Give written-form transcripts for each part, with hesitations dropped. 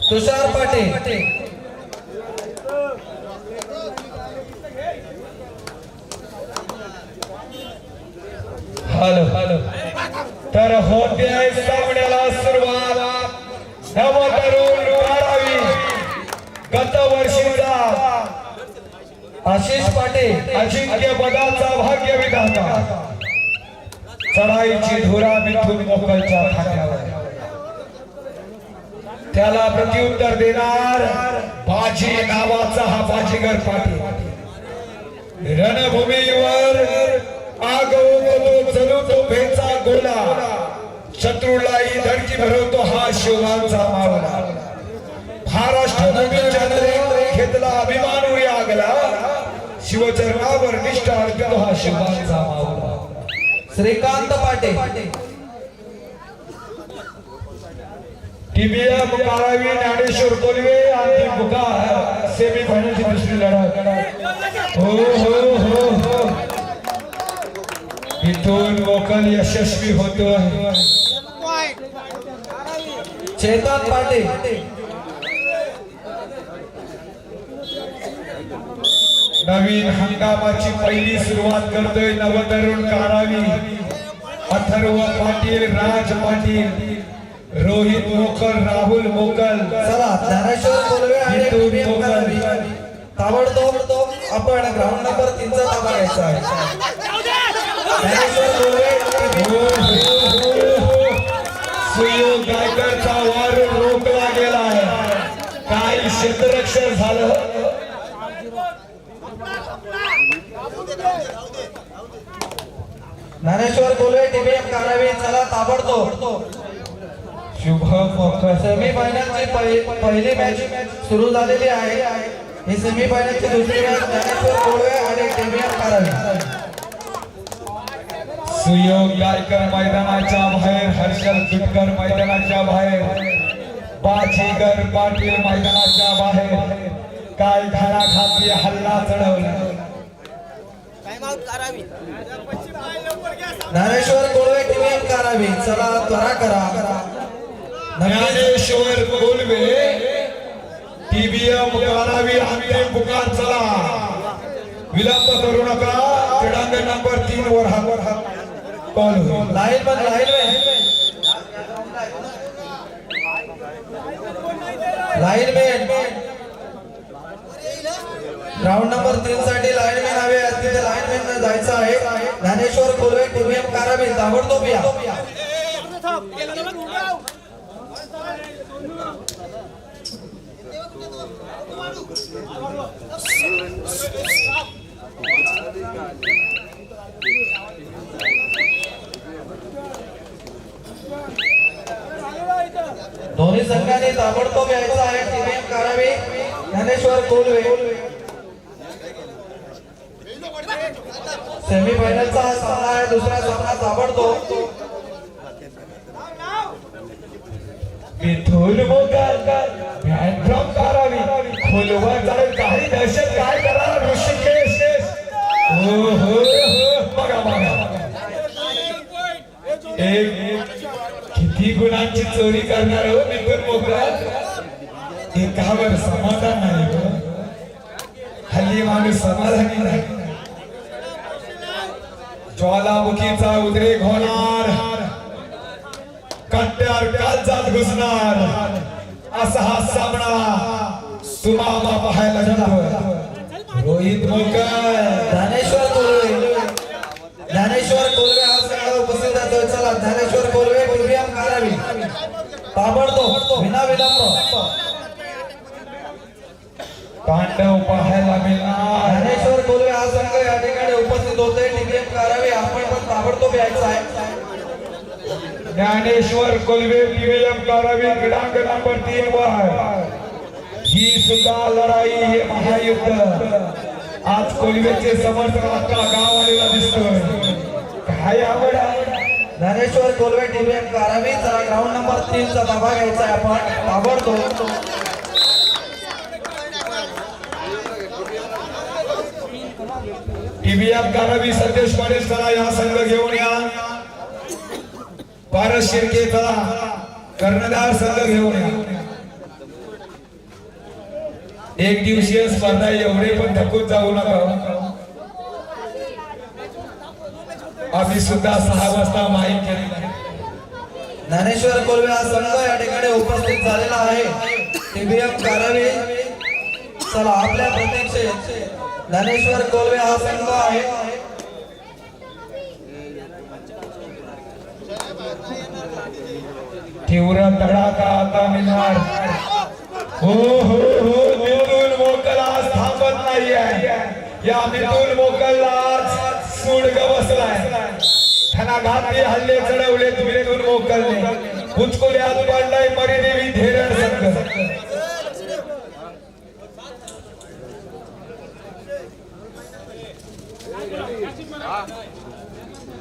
तुषार पाटे हॅलो तर होते सामन्याला सुरुवात नवतरुण करावी गत वर्षीचा आशिष पाटे अजिंक्य पदाचा भाग्य विधाता चढाईची धुरा मिथून मोकलच्या खांद्यावर त्याला प्रत्युत्तर देणार बाजी नावाचा हा बाजीगर पाटील रणभूमीवर आगवतो चलू तो भेचा गोला शत्रूलाही धडकी भरवतो हा शिवांचा मावला महाराष्ट्र भूमीच्या नरेंद्र घेतला अभिमान उरी आगला शिवचरणावर निष्ठा अर्पितो हा शिवांचा मावला श्रीकांत पाटे टीबीएम करावी ज्ञानेश्वर कोल्हे अंतिम पुकार सेमी फायनलची दुसरी लढत हो इथून वोकल यशस्वी होतो आहे चेतन पाटे नवीन हंगामाची पहिली सुरुवात करतोय नवतरुण करावी अथर्व पाटील राज पाटील रोहित मोकल राहुल मोकल चला ज्ञानेश्वर कोल्हे आणि टीबीएम करावी ताबडतोब आपण ग्राउंड नंबर 3 चा ताबा घ्यायचा आहे ज्ञानेश्वर कोल्हे सुयोग गायकरचा वार रोखला गेला आहे काही क्षेत्ररक्षण झालं ज्ञानेश्वर कोल्हे टीबीएम करावी चला ताबडतोब शुभम सेमी फायनलची पहिली मॅच सुरू झालेली आहे ही सेमी फायनलची दुसरी मॅच ज्ञानेश्वर कोल्हे आणि टीबीएम करावी सुयोग गायकर मैदानाच्या बाहेर हर्षल तुटकर मैदानाच्या बाहेर बाजीगर पाटील मैदानाच्या बाहेर काय घालाघाती हल्ला चढवला ज्ञानेश्वर कोल्हे टीबीएम करावी चला त्वरा करा ज्ञानेश्वर कोल्हे टीबीएम करावी अंतिम पुकार चला विलंब करू नका क्रीडांगण नंबर 3 वर हा कॉल होईल लाइन में ग्राउंड नंबर 3 साठी लाइन में हवे तिथे लाइन में जायचं आहे ज्ञानेश्वर कोल्हे टीबीएम करावी ताबडतोब या दोन्ही संघांनी ताबडतोब यायचं आहे टीबीएम करावी ज्ञानेश्वर कोल्हे सेमीफायनलचा हा सामना आहे दुसरा सामना ताबडतोब मिथून मोकल बॅकड्रॉप करावी खोलवर जाऊन काही दहशत काय करणार ऋषिकेश हो बघा एक किती गुणांची चोरी करणार हो मिथून मोकल एकावर समाधान नाही हो हल्ली माणूस समाधानी नाही ज्वालामुखीचा उद्रेक होणार कट्ट्यावर कालजात घुसणार असा हा सामना तुम्हाला पाहायला मिळतो रोहित मोकल ज्ञानेश्वर कोल्हे हा सगळा उपस्थित आहे चला ज्ञानेश्वर कोल्हे टीबीएम करावी ताबडतोब विना विलंब तांडव पाहायला मिळणार ज्ञानेश्वर कोल्हे हा संघ या ठिकाणी उपस्थित होते टीबीएम करावी आपण पण ताबडतोब यायचं आहे ज्ञानेश्वर कोल्हे टीबीएम करावी क्रीडांगण नंबर 3 वर ही सुद्धा लढाई हे महायुद्ध आज कोल्हेचे समर्थक अख्खा गाव आलेला दिसतोय काय आवड ज्ञानेश्वर कोल्हे टीबीएम करावी चला ग्राउंड नंबर 3 चा ताबा घ्यायचा आहे आपण ताबडतोब टीबीएम करावी सतेज पाटील चला या संघ घेऊन या पारस शिर्के चला कर्णधार संघ घेऊन या एक दिवसीय स्पर्धा एवढे पण थकून जाऊ नका. आम्ही सुद्धा 6 वाजता माहीत केली. ज्ञानेश्वर कोल्हे हा संघ या ठिकाणी उपस्थित झालेला आहे. टीबीएम कारावी चला आपल्या प्रतीक्षेत ज्ञानेश्वर कोल्हे हा संघ आहे. तीव्र तडाखा आता मिळणार. हो हो हो मिथून मोकल आज थांबत नाहीये. या मिथून मोकलला सूड बसलाय. त्यांना घाती हल्ले चढवले मिथून मोकलने. उचकुल्यात पडलाय मरिदेवी धेरण संघ.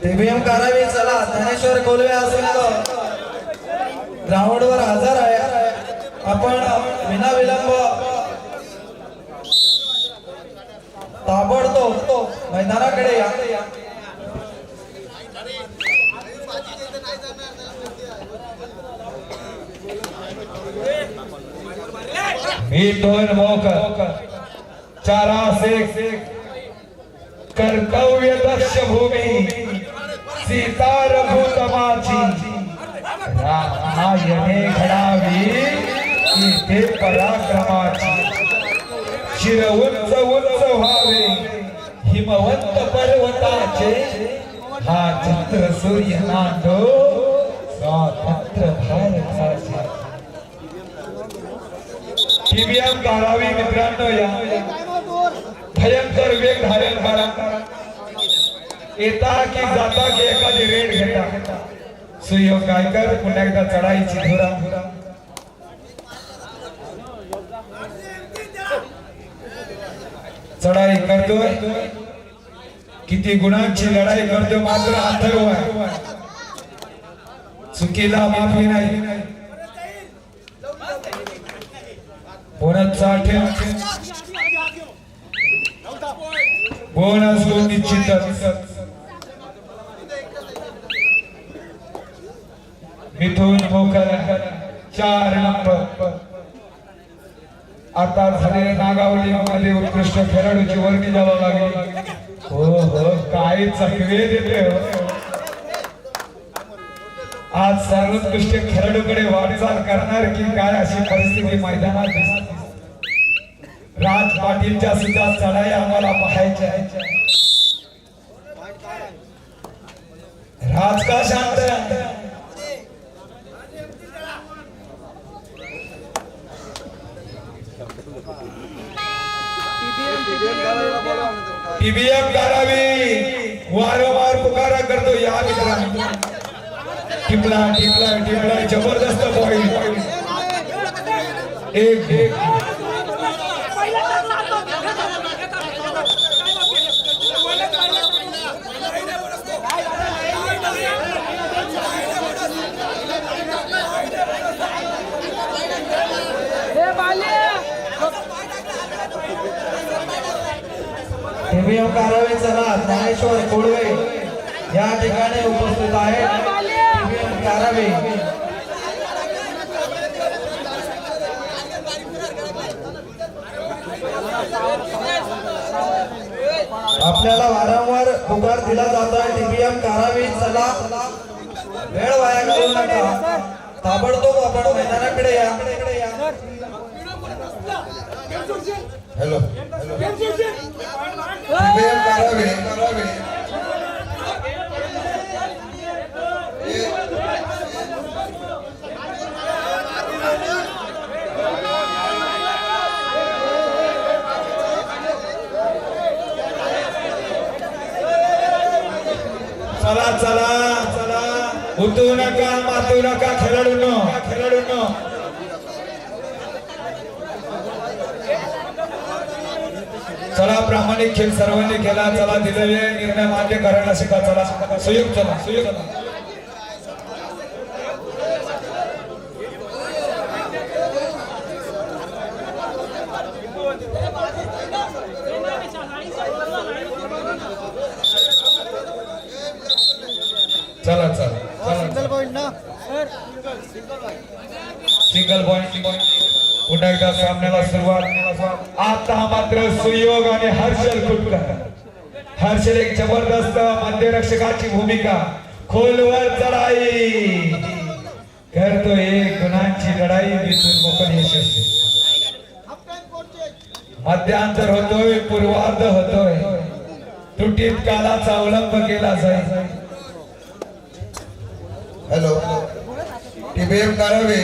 टीबीएम कारावी चला ज्ञानेश्वर कोल्हे हा संघ ग्राउंडवर हजर आहे. आपण विना विलंब ताबडतोब मैदानाकडे या. मिथून मोकल चारासे कर्तव्य दक्ष भूमी सीता रघुतमाची रामायणे घडावी इथे पराक्रमाची. शिर उंच उंच व्हावे हिमवंत पर्वताचे. हा चंद्र सूर्य नांदो स्वातंत्र्य भारताचे. टीबीएम कारावी मित्रांनो या भयंकर वेग धारण करा. येता की जाता की एखादी रेड घेता. सुयोग गायकर पुन्हा एकदा चढाईची धुरा. चढाई करतोय. किती गुणांची लढाई करतोय मात्र अथर्व आहे. चुकीला माफी नाही. बोनस बोनस निश्चित. मिथून मोकल 4 नंबर. आता झालेल्या नागावली मध्ये उत्कृष्ट खेळाडूची वर्णी द्यावं लागेल. हो हो काय चकवे देते. आज सर्वोत्कृष्ट खेळाडूकडे वाटचाल करणार की काय अशी परिस्थिती मैदानात दिसते. राज पाटीलच्या सुद्धा चढाई आम्हाला पाहायच्या. राज का शांत. टीबीएम कारावी वारंवार पुकारा करतो या मित्रांनो. टिपला टिपला टिपला जबरदस्त पॉइंट. एक टीबीएम कारावी चला ज्ञानेश्वर कोल्हे या ठिकाणी उपस्थित आहे. टीबीएम कारावी आपल्याला वारंवार पुकार दिला जातो आहे. टीबीएम कारावी चला वेळ वाया घालवू नका. ताबडतोब आपण मैदानाकडे या. हॅलो टीबीएम कारावी चला चला चला उतरू नका मातू नका खेळाडूंनो. चला प्रामाणिक खेळ सर्वांनी केला. चला दिलेले निर्णय मान्य करायला शिका. चला सुयोग चला सुयोग चला. चला चला सिंगल पॉइंट ना सर सिंगल पॉइंट पुन्हा एकदा सामन्याला सुरुवात. आता मात्र सुयोग आणि हर्षल कुटकर. हर्षल एक जबरदस्त मध्यरक्षकाची भूमिका. खोलवर चढाई करतो. एक गुणांची लढाई दिसून मोकळ यशस्वी. मध्यांतर होतोय, पूर्वार्ध होतोय. त्रुटीत कालाचा अवलंब केला जाईल. हॅलो टीबीएम कारावे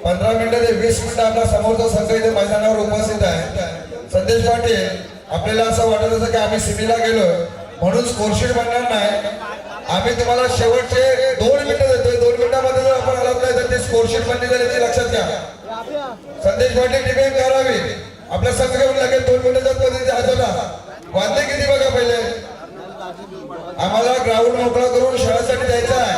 15 मिनिटं ते 20 मिनिटं आपला समोरचा संघ इथे मैदानावर उपस्थित आहे. संदेश पाटील, आपल्याला असं वाटत होतं की आम्ही सिमीला गेलो म्हणून स्कोरशीट बनणार नाही. आम्ही तुम्हाला शेवटचे 2 मिनिटं देतोय. 2 मिनिटांमध्ये जर आपण आलात नाही तर ते स्कोरशीट बनली झाली ती लक्षात घ्या. संदेश पाटील टीबीएम कारावे आपला संघ घेऊन लागेल. 2 मिनिटाच्या पद्धतीने हजवला. वाजले किती बघा पहिले. आम्हाला ग्राउंड मोकळा करून शाळेसाठी जायचं आहे.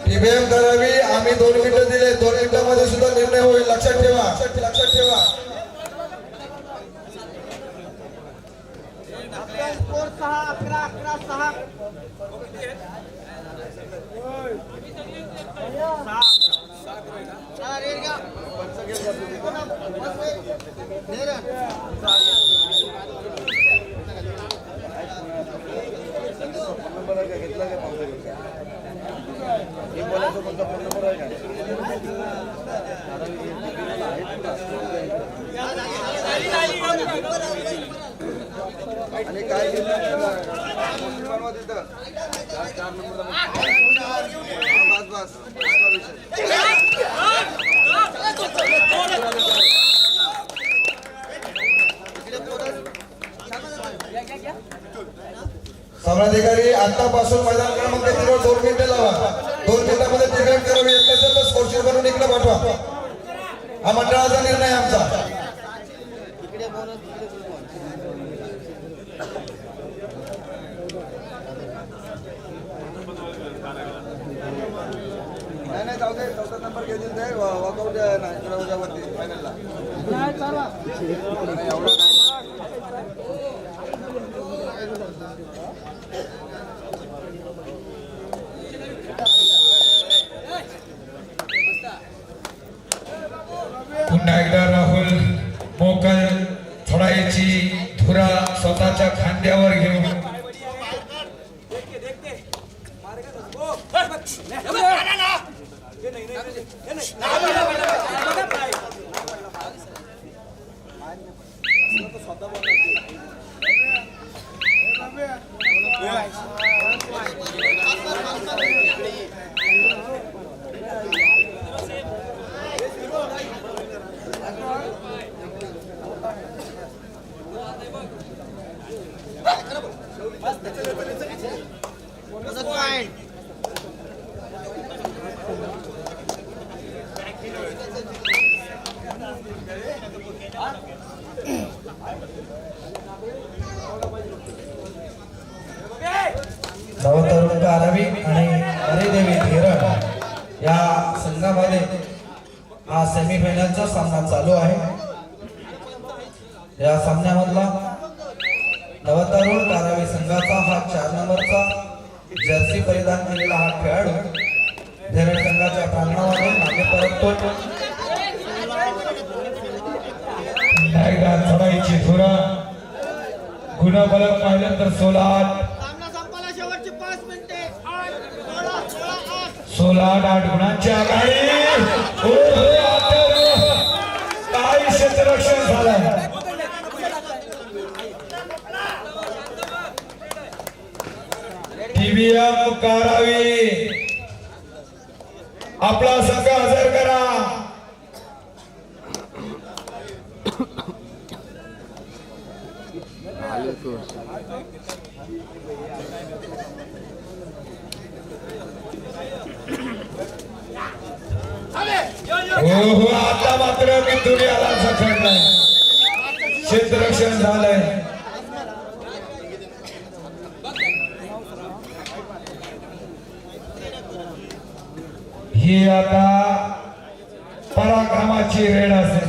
टीबीएम करावी. आम्ही 2 मिनिटं दिले. 2 मिनिटांमध्ये सुद्धा निर्णय होईल. लक्षात ठेवा. लक्षात ठेवा. आणि काय सामनाधिकारी आतापासून मैदान क्रमांक 3 वर 2 मिनिटं लावा. 2 मिनिटांमध्ये टीबीएम करावी. असेल तर स्कोरशीट बनवून इकडे पाठवा. हा मंडळाचा निर्णय आमचा. नाही जाऊ दे. 4था नंबर घेतील ते वॉकआउट नाही उद्यावरती फायनलला. पुन्हा एकदा राहुल मोकल थोडायची धुरा स्वतःच्या खांद्यावर घेऊन नवतरुण कारावी आणि हरिदेवी धीरण या संघामध्ये हा सेमीफायनलचा सामना चालू आहे. या सामन्यामधला नवतरुण कारावी संघाचा हा 4 नंबरचा जर्सी परिधान केलेला हा खेळाडू धीरण संघाच्या प्रांगणामध्ये मागे परततो. एकदा थोडायची धुरा गुणफलक पाहिलं तर 16-8 गुणांची आघाडी. काय क्षेत्ररक्षण झालं. टीबीएम कारावी आपला संघ हजर करा. हो आता मात्र मी दुनियाला जखडलाय. क्षेत्ररक्षण झालंय. ही आता पराक्रमाची रेड असेल.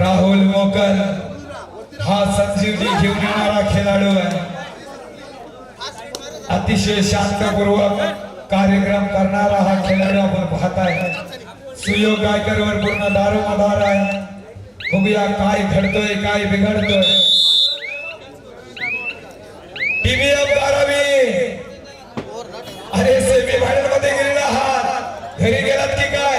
राहुल मोकर हा संजीवनी घेऊन येणारा खेळाडू आहे. अतिशय शांतपूर्वक कार्यक्रम करणारा हा खेळाडू आपण पाहताय. सुयोग गायकरवर पूर्ण दारोमदार आहे. बघूया काय घडतोय काय बिघडतोय. टीव्हीएम धारावी, अरे सेमी फायनल मध्ये गेलेला आहात, घरी गेलात की काय?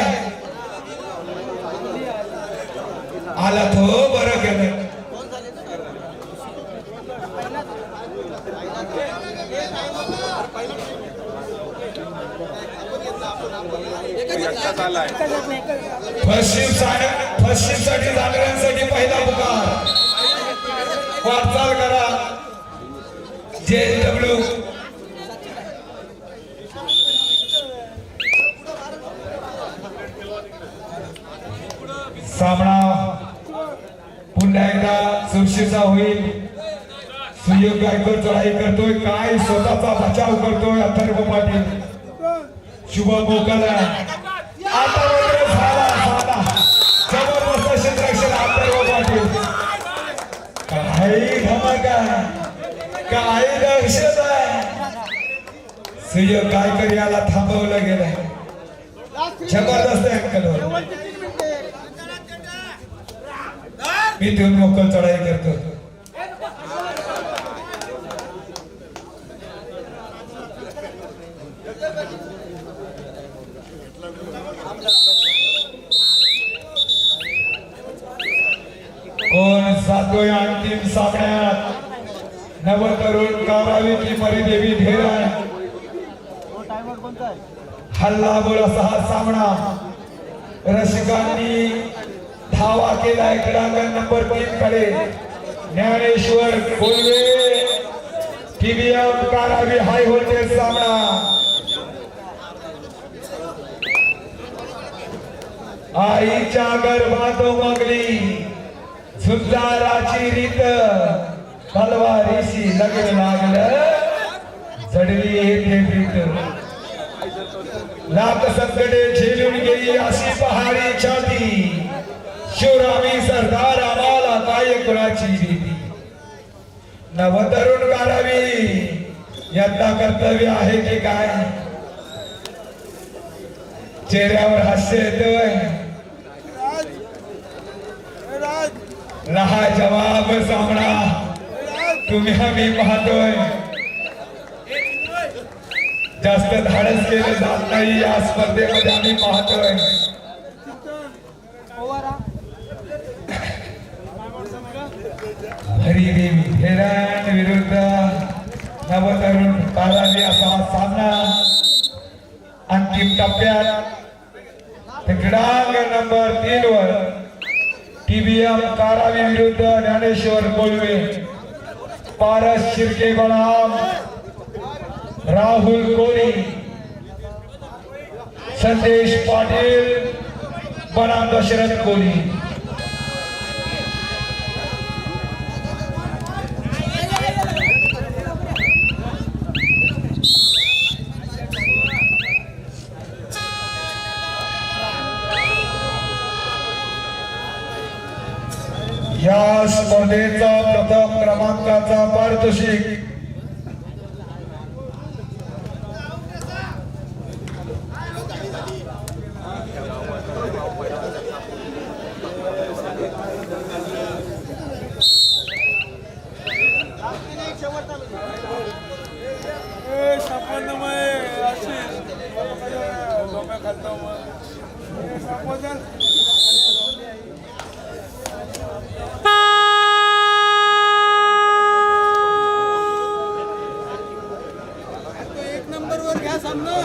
आलात हो, बरं केलं. पश्चिम साठी जाणाऱ्यांसाठी पहिला पुकार. वाटचाल करा. JW सामना पुन्हा एकदा सुरक्षेचा होईल. सुयोग गायकर चढाई करतोय, काय स्वतःचा बचाव करतोय अथर्व पाटील. शुभ मोकल आता वगैरे झाला जबरदस्त क्षेत्ररक्षण अथर्व पाटील. काही धमाका, काही दहशत आहे. सुयोग गायकर याला थांबवलं गेलं. जबरदस्त अँकलवर मी तिथून मोकल चढाई करतो. कोण सातोय अंतिम सामन्यात? नवतरुण कारावी की मरीदेवी धेराय. हल्ला बोल असा हा सामना. रसिकांनी धावा केलाय क्रीडांगण नंबर 3 कडे. ज्ञानेश्वर कोल्हे टीव्हीएम कारावी हाय व्होल्टेज सामना. आईच्या गर्भात उमगली झुंजाराची रीत, तलवारीशी लग्न लागलं, जडली येथे प्रीत. लाख संकटे झेलून गेली अशी पहाडी छाती, शिवरामी सरदार आम्हाला काय कुणाची भीती. नवतरुण कारावी यत्ना कर्तव्य आहे की काय? चेहऱ्यावर हास्य येतोय. लहा जवाब सामना तुम्ही आम्ही पाहतोय. जास्त धाडस केलं जात नाही या स्पर्धेमध्ये आम्ही पाहतोय. हरिदेवी धेरान विरुद्ध नवतरुण कारावी असा हा सामना अंतिम टप्प्यात. क्रीडांगण नंबर 3 वर टीव्हीएम कारावी विरुद्ध ज्ञानेश्वर कोल्हे, पारस शिर्के बनाम राहुल कोली, संदेश पाटील बनाम दशरथ कोली. या स्पर्धेचा प्रथम क्रमांकाचा पारितोषिक सामना